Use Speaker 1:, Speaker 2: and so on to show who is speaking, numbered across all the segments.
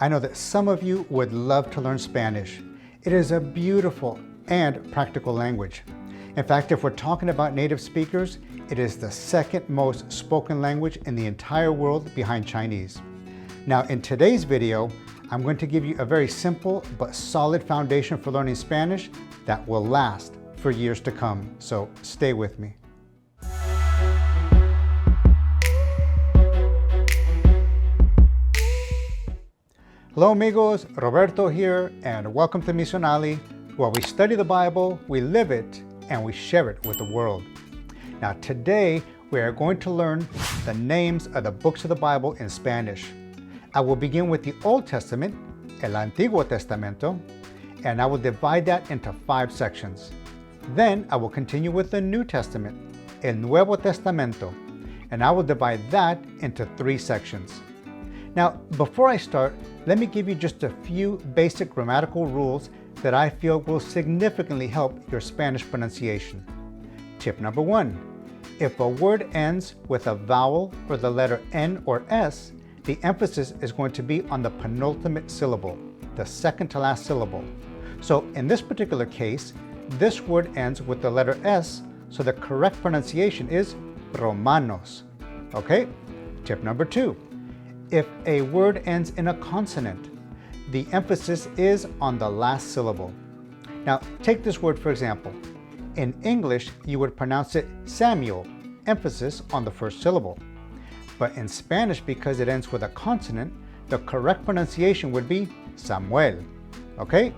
Speaker 1: I know that some of you would love to learn Spanish. It is a beautiful and practical language. In fact, if we're talking about native speakers, it is the second most spoken language in the entire world behind Chinese. Now, in today's video, I'm going to give you a very simple but solid foundation for learning Spanish that will last for years to come. So stay with me. Hello amigos, Roberto here, and welcome to Misionali, where we study the Bible, we live it, and we share it with the world. Now today, we are going to learn the names of the books of the Bible in Spanish. I will begin with the Old Testament, El Antiguo Testamento, and I will divide that into 5 sections. Then I will continue with the New Testament, El Nuevo Testamento, and I will divide that into 3 sections. Now, before I start, let me give you just a few basic grammatical rules that I feel will significantly help your Spanish pronunciation. Tip number 1, if a word ends with a vowel or the letter N or S, the emphasis is going to be on the penultimate syllable, the second to last syllable. So in this particular case, this word ends with the letter S, so the correct pronunciation is Romanos. Okay? Tip number 2. If a word ends in a consonant, the emphasis is on the last syllable. Now, take this word for example. In English, you would pronounce it Samuel, emphasis on the first syllable. But in Spanish, because it ends with a consonant, the correct pronunciation would be Samuel. Okay?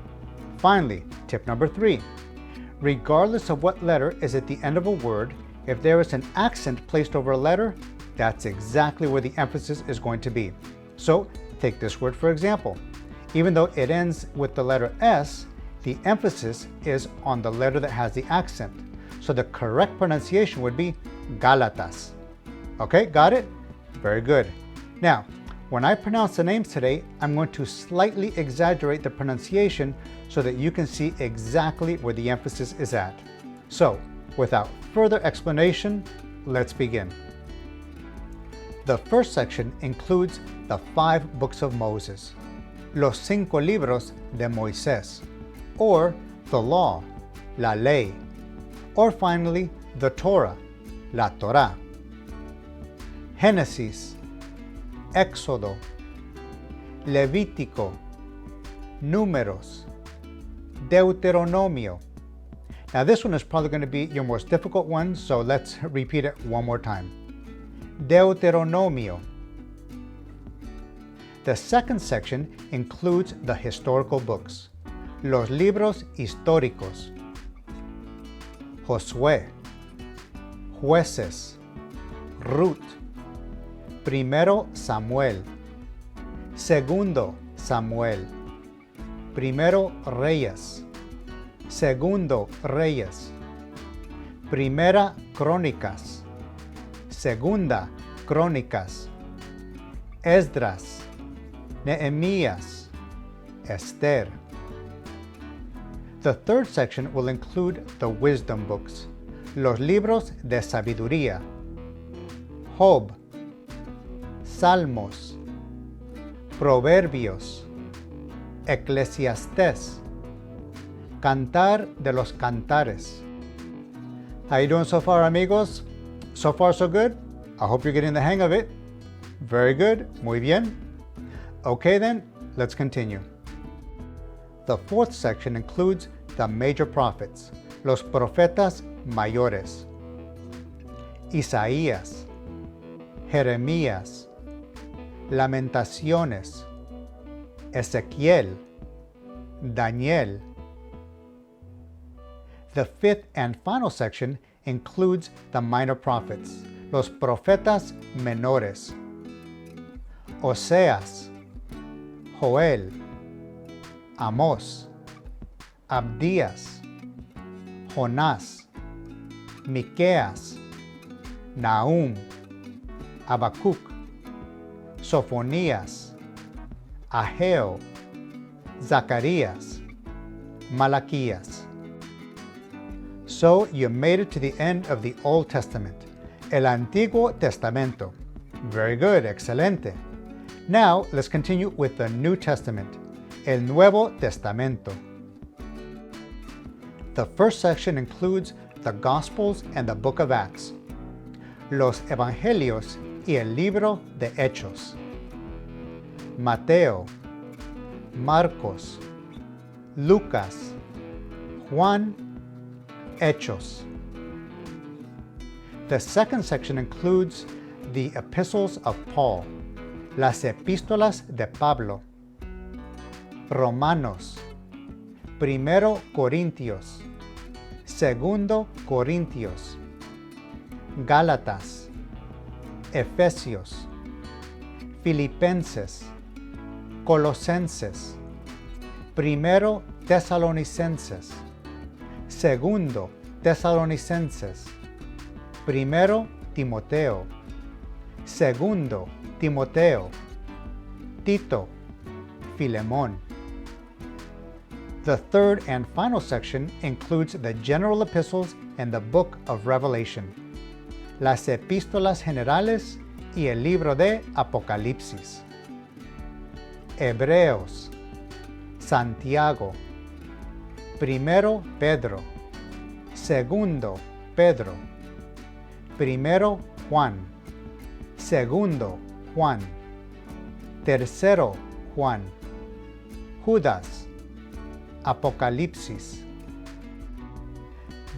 Speaker 1: Finally, tip number 3. Regardless of what letter is at the end of a word, if there is an accent placed over a letter, that's exactly where the emphasis is going to be. So, take this word for example. Even though it ends with the letter S, the emphasis is on the letter that has the accent. So the correct pronunciation would be Gálatas. Okay, got it? Very good. Now, when I pronounce the names today, I'm going to slightly exaggerate the pronunciation so that you can see exactly where the emphasis is at. So, without further explanation, let's begin. The first section includes the 5 books of Moses, los cinco libros de Moisés, or the law, la ley, or finally the Torah, la Torah. Génesis, Éxodo, Levítico, Números, Deuteronomio. Now this one is probably going to be your most difficult one, so let's repeat it one more time. Deuteronomio. The second section includes the historical books, los Libros Históricos, Josué, Jueces, Ruth, Primero Samuel, Segundo Samuel, Primero Reyes, Segundo Reyes, Primera Crónicas, Segunda Crónicas, Esdras, Nehemías, Esther. The third section will include the wisdom books, los Libros de Sabiduría, Job, Salmos, Proverbios, Eclesiastés, Cantar de los Cantares. How you doing so far, amigos? So far, so good? I hope you're getting the hang of it. Very good. Muy bien. Okay then, let's continue. The fourth section includes the major prophets, los Profetas Mayores, Isaías, Jeremías, Lamentaciones, Ezequiel, Daniel. The fifth and final section includes the minor prophets, los Profetas Menores, Oseas, Joel, Amós, Abdías, Jonás, Miqueas, Nahum, Habacuc, Sofonías, Ageo, Zacarías, Malaquías. So you made it to the end of the Old Testament, El Antiguo Testamento. Very good, excelente. Now, let's continue with the New Testament, el Nuevo Testamento. The first section includes the Gospels and the Book of Acts, los Evangelios y el Libro de Hechos, Mateo, Marcos, Lucas, Juan, Hechos. The second section includes the Epistles of Paul, las Epístolas de Pablo, Romanos, Primero Corintios, Segundo Corintios, Gálatas, Efesios, Filipenses, Colosenses, Primero Tesalonicenses, Segundo Tesalonicenses, Primero Timoteo, Segundo Timoteo, Tito, Filemón. The third and final section includes the general epistles and the book of Revelation, las epístolas generales y el libro de Apocalipsis. Hebreos, Santiago, Primero Pedro, Segundo Pedro, Primero Juan, Segundo Juan, Tercero Juan, Judas, Apocalipsis.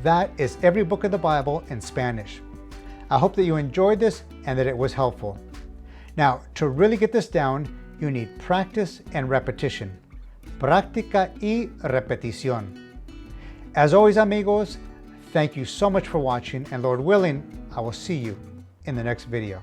Speaker 1: That is every book of the Bible in Spanish. I hope that you enjoyed this and that it was helpful. Now, to really get this down, you need practice and repetition. Práctica y repetición. As always, amigos, thank you so much for watching, and Lord willing, I will see you in the next video.